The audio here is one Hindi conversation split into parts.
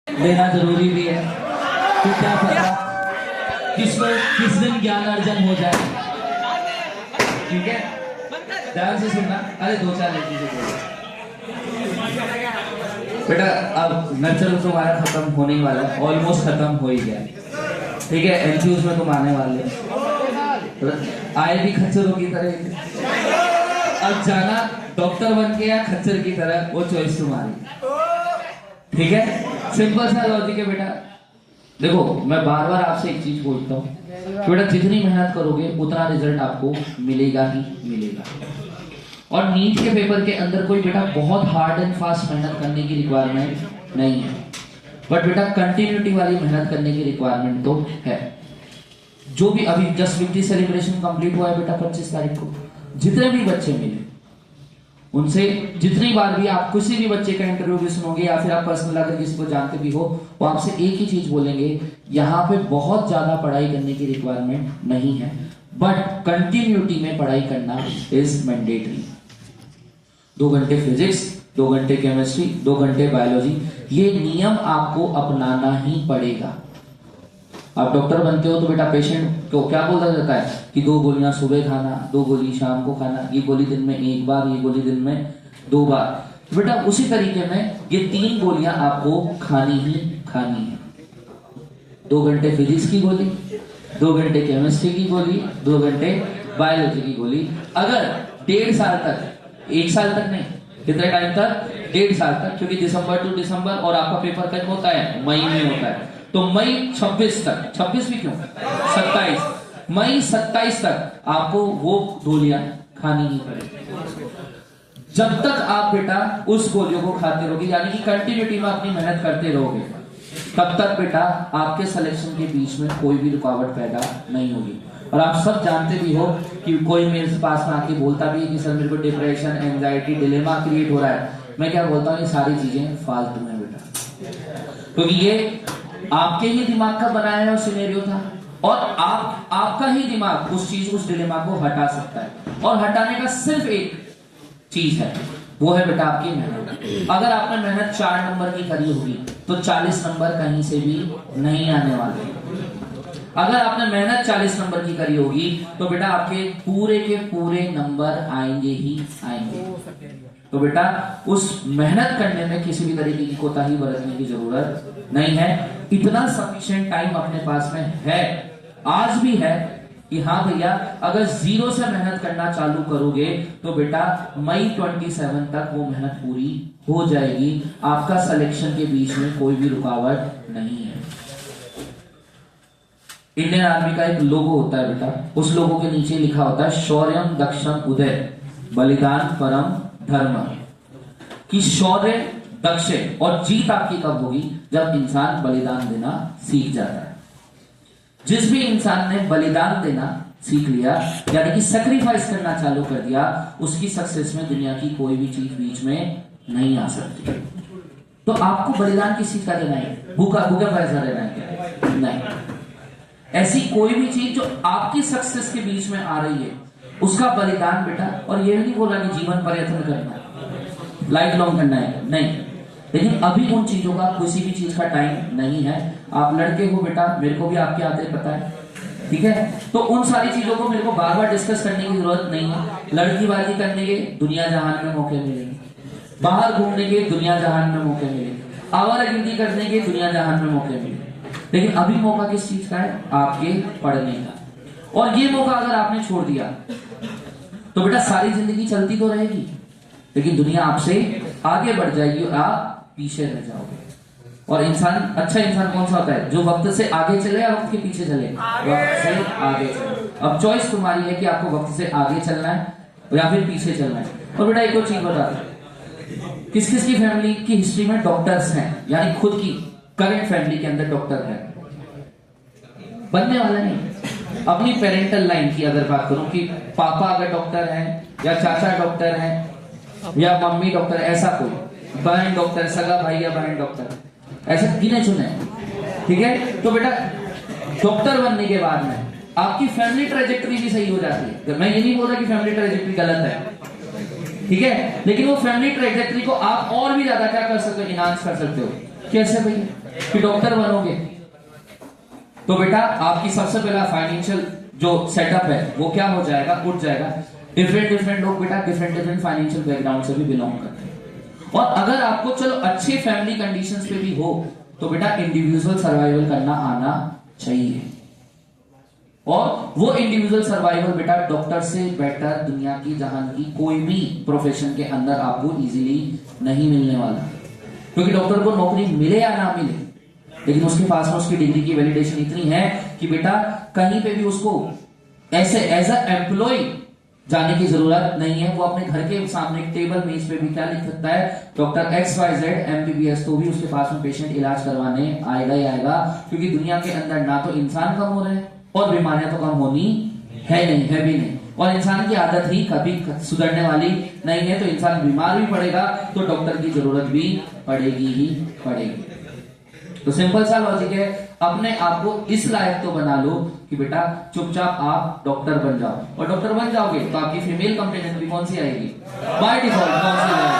लेना जरूरी भी है। तो क्या पता किस दिन ज्ञान अर्जन हो जाए। ठीक है, ध्यान से सुनना। अरे दो चार लड़की से बोलो बेटा। अब नर्सरी तुम्हारा खत्म होने वाला है, ऑलमोस्ट खत्म हो ही गया। ठीक है, एमसीयूज में तुम आने वाले आए भी खच्चरों की तरह। अब जाना डॉक्टर बन के या खच्चर की तरह, वो चॉइस तुम्हारी। ठीक है, सिंपल सा लॉजिक है बेटा। देखो मैं बार बार आपसे एक चीज बोलता हूँ, बेटा जितनी मेहनत करोगे उतना रिजल्ट आपको मिलेगा ही मिलेगा। और नीट के पेपर के अंदर कोई बेटा बहुत हार्ड एंड फास्ट मेहनत करने की रिक्वायरमेंट नहीं है, बट बेटा कंटिन्यूटी वाली मेहनत करने की रिक्वायरमेंट तो है। जो भी अभी जस्ट विक्ट्री सेलिब्रेशन कंप्लीट हुआ है बेटा 25 तारीख को, जितने भी बच्चे मिले उनसे जितनी बार भी आप किसी भी बच्चे का इंटरव्यू भी सुनोगे या फिर आप पर्सनल अगर किसी को जानते भी हो, वो आपसे एक ही चीज बोलेंगे, यहाँ पे बहुत ज्यादा पढ़ाई करने की रिक्वायरमेंट नहीं है, बट कंटिन्यूटी में पढ़ाई करना इज मैंडेटरी। 2 घंटे फिजिक्स, 2 घंटे केमिस्ट्री, 2 घंटे बायोलॉजी, ये नियम आपको अपनाना ही पड़ेगा। आप डॉक्टर बनते हो तो बेटा पेशेंट को क्या बोला जाता है कि 2 गोलियां सुबह खाना, 2 गोली शाम को खाना, ये गोली दिन में 1 बार, ये गोली दिन में 2 बार। बेटा उसी तरीके में ये 3 गोलियां आपको खानी ही खानी है। 2 घंटे फिजिक्स की गोली, 2 घंटे केमिस्ट्री की गोली, 2 घंटे बायोलॉजी की गोली। अगर 1.5 साल तक, 1 साल तक नहीं, कितने टाइम तक? 1.5 साल तक, क्योंकि दिसंबर टू दिसंबर और आपका पेपर कब होता है? मई में होता है। तो मई 26 तक, 26 भी क्यों, 27, मई 27 तक आपको वो गोलियां खानी ही पड़ेगी। जब तक आप बेटा उस गोलियों को खाते रहोगे, यानी कि कंटिन्यूटी में अपनी मेहनत करते रहोगे, तब तक बेटा आपके सिलेक्शन के बीच में कोई भी रुकावट पैदा नहीं होगी। और आप सब जानते भी हो कि कोई मेरे पास में आके बोलता भी है कि सर मेरे को डिप्रेशन, एंजाइटी, डिलेमा क्रिएट हो रहा है। मैं क्या बोलता हूँ, ये सारी चीजें फालतू है बेटा, क्योंकि ये आपके ही दिमाग का बनाया हुआ सिनेरियो था, और आपका ही दिमाग उस चीज, उस डिलेमा को हटा सकता है। और हटाने का सिर्फ एक चीज है, वो है बेटा आपकी मेहनत। अगर आपने मेहनत 4 नंबर की करी होगी तो 40 नंबर कहीं से भी नहीं आने वाले। अगर आपने मेहनत 40 नंबर की करी होगी तो बेटा आपके पूरे के पूरे नंबर आएंगे ही आएंगे। तो बेटा उस मेहनत करने में किसी भी तरीके की कोताही बरतने की जरूरत नहीं है। इतना सफिशिएंट टाइम अपने पास में है, आज भी है, कि हाँ भैया अगर 0 से मेहनत करना चालू करोगे तो बेटा मई 27 तक वो मेहनत पूरी हो जाएगी। आपका सिलेक्शन के बीच में कोई भी रुकावट नहीं है। इंडियन आर्मी का एक लोगो होता है बेटा, उस लोगो के नीचे लिखा होता है शौर्यम दक्षम उदय बलिदान परम धर्म। कि शौर्य, दक्ष और जीत आपकी कब होगी? जब इंसान बलिदान देना सीख जाता है। जिस भी इंसान ने बलिदान देना सीख लिया, यानी कि सैक्रिफाइस करना चालू कर दिया, उसकी सक्सेस में दुनिया की कोई भी चीज बीच में नहीं आ सकती। तो आपको बलिदान किस चीज का देना है? भूखा पैसा देना है? नहीं। ऐसी कोई भी चीज जो आपकी सक्सेस के बीच में आ रही है, उसका बलिदान बेटा, और ये नहीं बोला कि जीवन पर्यटन करना, लाइफ लॉन्ग करना है, नहीं। लेकिन अभी उन चीजों का, किसी भी चीज का टाइम नहीं है। आप लड़के हो बेटा, मेरे को भी आपके आते पता है, ठीक है? तो उन सारी चीजों को मेरे को बार बार डिस्कस करने की जरूरत नहीं है। लड़कीबाजी करने के दुनिया जहान में मौके मिलेंगे, बाहर घूमने के दुनिया जहान में मौके मिलेंगे, आवारागर्दी करने के दुनिया जहान में मौके मिलेंगे। लेकिन अभी मौका किस चीज का है? आपके पढ़ने का। और ये मौका अगर आपने छोड़ दिया तो बेटा सारी जिंदगी चलती तो रहेगी, लेकिन दुनिया आपसे आगे बढ़ जाएगी और आप पीछे रह जाओगे। और इंसान, अच्छा इंसान कौन सा होता है? जो वक्त से आगे चले या वक्त के पीछे चले? वक्त से आगे चले। अब चॉइस तुम्हारी है कि आपको वक्त से आगे चलना है या फिर पीछे चलना है। और बेटा एक और चीज बता दो, किस किस की फैमिली की हिस्ट्री में डॉक्टर्स हैं, यानी खुद की करंट फैमिली के अंदर डॉक्टर है? बनने वाला नहीं। अपनी पेरेंटल लाइन की अगर बात करूं कि पापा अगर डॉक्टर हैं या चाचा डॉक्टर हैं या मम्मी डॉक्टर, ऐसा कोई बहन डॉक्टर, सगा भाई या बहन डॉक्टर, ऐसे गिने चुने, ठीक है? तो बेटा डॉक्टर बनने के बाद में आपकी फैमिली ट्रेजेक्टरी भी सही हो जाती है। मैं ये नहीं बोल रहा कि फैमिली ट्रेजेक्टरी गलत है, ठीक है? लेकिन वो फैमिली ट्रेजेक्टरी को आप और भी ज्यादा क्या कर सकते हो? इनहांस कर सकते हो। कैसे भैया? कि डॉक्टर बनोगे, तो बेटा आपकी सबसे पहला फाइनेंशियल जो सेटअप है वो क्या हो जाएगा, उठ जाएगा। डिफरेंट लोग बेटा डिफरेंट फाइनेंशियल बैकग्राउंड से भी बिलोंग करते हैं। और अगर आपको चलो अच्छे फैमिली कंडीशंस पे भी हो तो बेटा इंडिविजुअल सर्वाइवल करना आना चाहिए। और वो इंडिविजुअल सर्वाइवल बेटा डॉक्टर से बेटर दुनिया की जहां की कोई भी प्रोफेशन के अंदर आपको इजीली नहीं मिलने वाला। क्योंकि डॉक्टर को नौकरी मिले या ना मिले, लेकिन उसके पास में उसकी डिग्री की वैलिडेशन इतनी है कि बेटा कहीं पे भी उसको ऐसे एज अ एम्प्लॉय जाने की जरूरत नहीं है। वो अपने घर के सामने टेबल मेज पे भी क्या लिख सकता है, डॉक्टर XYZ MBBS, तो भी उसके पास में पेशेंट इलाज करवाने आएगा ही आएगा। क्योंकि दुनिया के अंदर ना तो इंसान कम हो रहे हैं और बीमारियां तो कम होनी है भी नहीं। और इंसान की आदत ही कभी सुधरने वाली नहीं है, तो इंसान बीमार भी पड़ेगा तो डॉक्टर की जरूरत भी पड़ेगी ही पड़ेगी। तो सिंपल सा लॉजिक है, अपने आप को इस लायक तो बना लो कि बेटा चुपचाप आप डॉक्टर बन जाओ। और डॉक्टर बन जाओगे तो आपकी फीमेल कंपेनियन भी कौन सी आएगी, बाय डिफॉल्ट कौन सी आएगी।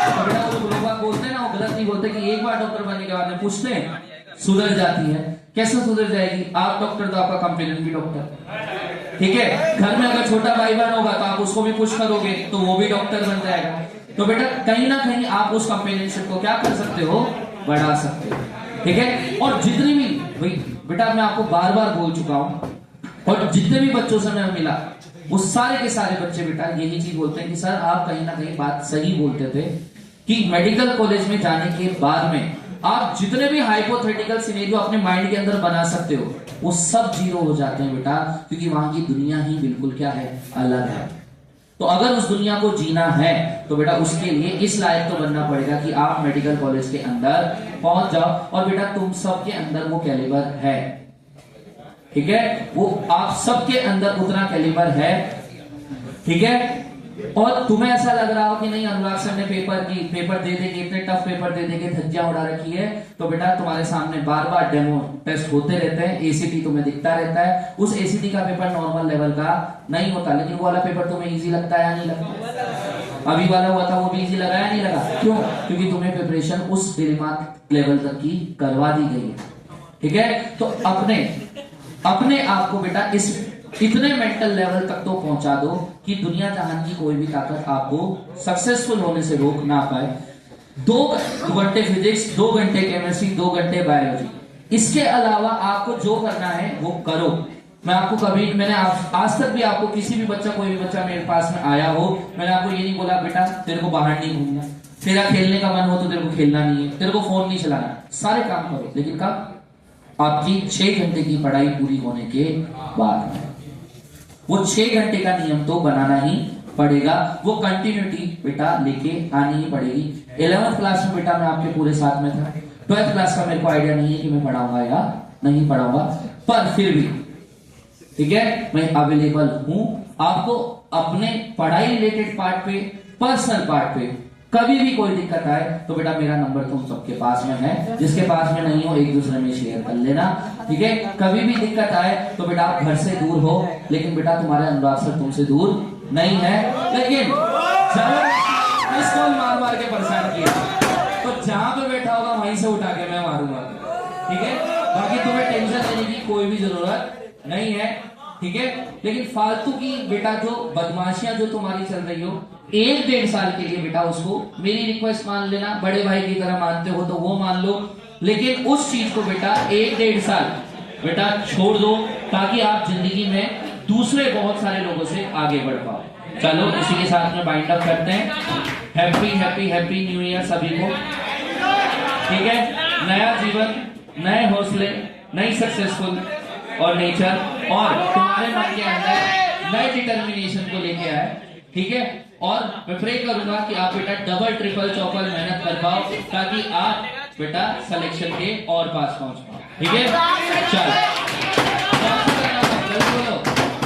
तो बेटा वो लोग बोलते हैं ना, वो गलत नहीं बोलते कि एक बार डॉक्टर बनने के बाद में पूछते हैं सुधर जाती है। कैसे सुधर जाएगी, आप डॉक्टर तो आपका कंपेनियन भी डॉक्टर, ठीक है। घर में अगर छोटा भाई बहन होगा तो आप उसको भी पुश करोगे तो वो भी डॉक्टर बन जाएगा। तो बेटा कहीं ना कहीं आप उस कंपेनियनशिप को क्या कर सकते हो, बढ़ा सकते हो, ठीक है। और जितनी भी भाई बेटा मैं आपको बार बार बोल चुका हूं, और जितने भी बच्चों से मैं मिला वो सारे के सारे बच्चे बेटा यही चीज बोलते हैं कि सर आप कहीं ना कहीं बात सही बोलते थे कि मेडिकल कॉलेज में जाने के बाद में आप जितने भी हाइपोथेटिकल सिनेरियो अपने माइंड के अंदर बना सकते हो वो सब जीरो हो जाते हैं बेटा। क्योंकि वहां की दुनिया ही बिल्कुल क्या है, अलग है। तो अगर उस दुनिया को जीना है तो बेटा उसके लिए इस लायक तो बनना पड़ेगा कि आप मेडिकल कॉलेज के अंदर पहुंच जाओ। और बेटा तुम सबके अंदर वो कैलिबर है, ठीक है, वो आप सबके अंदर उतना कैलिबर है, ठीक है। और तुम्हें ऐसा लग रहा हो कि नहीं अनुराग सर ने पेपर दे के इतने टफ पेपर दे के धज्जियां उड़ा रखी है, तो बेटा तुम्हारे सामने बार बार डेमो टेस्ट होते रहते हैं, एसीटी तुम्हें दिखता रहता है। उस एसीटी का पेपर नॉर्मल लेवल का नहीं होता, लेकिन वो वाला पेपर तुम्हें इजी लगता है या नहीं लगता। अभी वाला हुआ था वो भी इजी लगा या नहीं लगा, क्यों, क्योंकि तुम्हें प्रिपरेशन उस दिमाग लेवल तक की करवा दी गई है, ठीक है। तो अपने आप को बेटा इतने मेंटल लेवल तक तो पहुंचा दो कि दुनिया जहां की कोई भी ताकत आपको सक्सेसफुल होने से रोक ना पाए। 2 घंटे फिजिक्स, 2 घंटे केमिस्ट्री, 2 घंटे बायोलॉजी, इसके अलावा आपको जो करना है वो करो। मैं आपको कभी मैंने आज तक भी आपको किसी भी बच्चा, कोई भी बच्चा मेरे पास में आया हो, मैंने आपको ये नहीं बोला बेटा तेरे को बाहर नहीं घूमना, तेरा खेलने का मन हो तो तेरे को खेलना नहीं है, तेरे को फोन नहीं चलाना, सारे काम करो, लेकिन कब, आपकी 6 घंटे की पढ़ाई पूरी होने के बाद में। वो 6 घंटे का नियम तो बनाना ही पड़ेगा, वो कंटिन्यूटी बेटा लेके आनी ही पड़ेगी। 11th क्लास में बेटा मैं आपके पूरे साथ में था, 12th क्लास का मेरे को आइडिया नहीं है कि मैं पढ़ाऊंगा या नहीं पढ़ाऊंगा, पर फिर भी ठीक है मैं अवेलेबल हूं आपको अपने पढ़ाई रिलेटेड पार्ट पे, पर्सनल पार्ट पे कभी भी कोई दिक्कत आए तो बेटा मेरा नंबर तुम सबके पास में है, जिसके पास में नहीं हो एक दूसरे में शेयर कर लेना, ठीक है। कभी भी दिक्कत आए तो बेटा आप घर से दूर हो, लेकिन बेटा तुम्हारे अनुराग सर तुमसे दूर नहीं है, लेकिन इसको मार मार के परेशान किया तो जहां पे बैठा होगा वहीं से उठा के मैं मारूंगा, ठीक है। बाकी तुम्हें टेंशन लेने की कोई भी जरूरत नहीं है, ठीक है। लेकिन फालतू की बेटा जो बदमाशियां जो तुम्हारी चल रही हो 1-1.5 साल के लिए बेटा उसको मेरी रिक्वेस्ट मान लेना, बड़े भाई की तरह मानते हो तो वो मान लो, लेकिन उस चीज को बेटा 1-1.5 साल बेटा छोड़ दो ताकि आप जिंदगी में दूसरे बहुत सारे लोगों से आगे बढ़ पाओ। चलो इसी के साथ में बाइंड अप करते हैं। Happy happy happy new year सभी को, ठीक है। नया जीवन, नए हौसले, नई सक्सेसफुल और नेचर और तुम्हारे मन के अंदर नए डिटर्मिनेशन को लेके आए, ठीक है। और मैं प्रे करूंगा कि आप बेटा डबल ट्रिपल चौपल मेहनत कर पाओ ताकि आप बेटा सिलेक्शन के और पास पहुंच पाओ, ठीक है। चलो